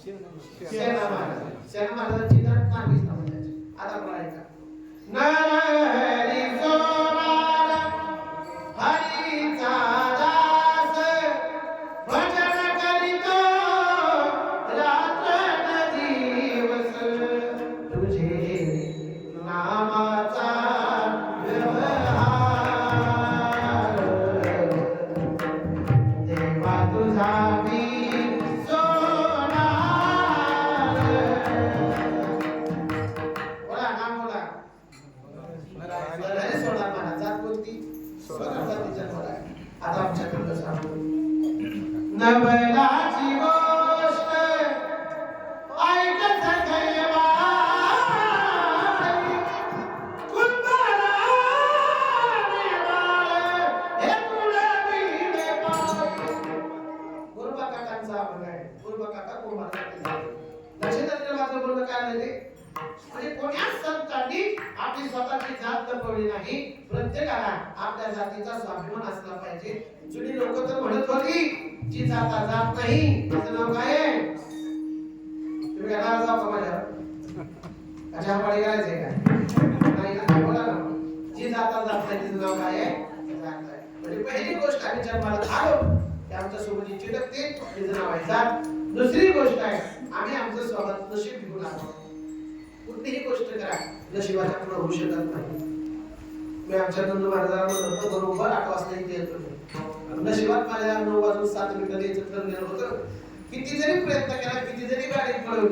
सेना महाराज. सेना महाराजांची तर नागरिक समाजाची. आता बघा ऐका. नरहरी सोनार हरीचा दास भजन करीतो रात्र दिवस तुझे नामाचा व्यवहार देवा तुझा मी नवलाची गोष्ट ऐकत गैवाई कुंभारा देवाळ हे तुळवीने पाय. गुरुबा काकांचा अभंग आहे. गुरुबा काका कुंभारासाठी लक्षात माझं बोलणं काय झाले म्हणजे कोण्याच संतांनी आपली स्वतःची जात लपवली नाही. प्रत्येकाला आपल्या जातीचा स्वाभिमान असला पाहिजे. जुनी लोक तर म्हणत होती जी जाता जात नाही त्याचं नाव काय आहे? तुम्ही काय नाव जाऊ का माझ्यावर? अच्छा पाडी करायचंय काय? नाही ना बोला ना. जी जाता जात नाही तिचं नाव काय आहे? जात आहे. म्हणजे पहिली गोष्ट आम्ही जन्माला आलो ते आमच्या सोबत जी चिटकते तिचं नाव आहे जात. दुसरी गोष्ट आहे आम्ही आमचं स्वतः नशीब घेऊन आलो. कुठलीही गोष्ट करा नशिबाच्या पुढे होऊ शकत नाही. मी आमच्या नंदू महाराजांना म्हणतो बरोबर 8 वाजता इथे येतो. नशिबात माझ्या 9 वाजून 7 मिनिटं यायचं ठरलेलं होतं. किती जरी प्रयत्न केला किती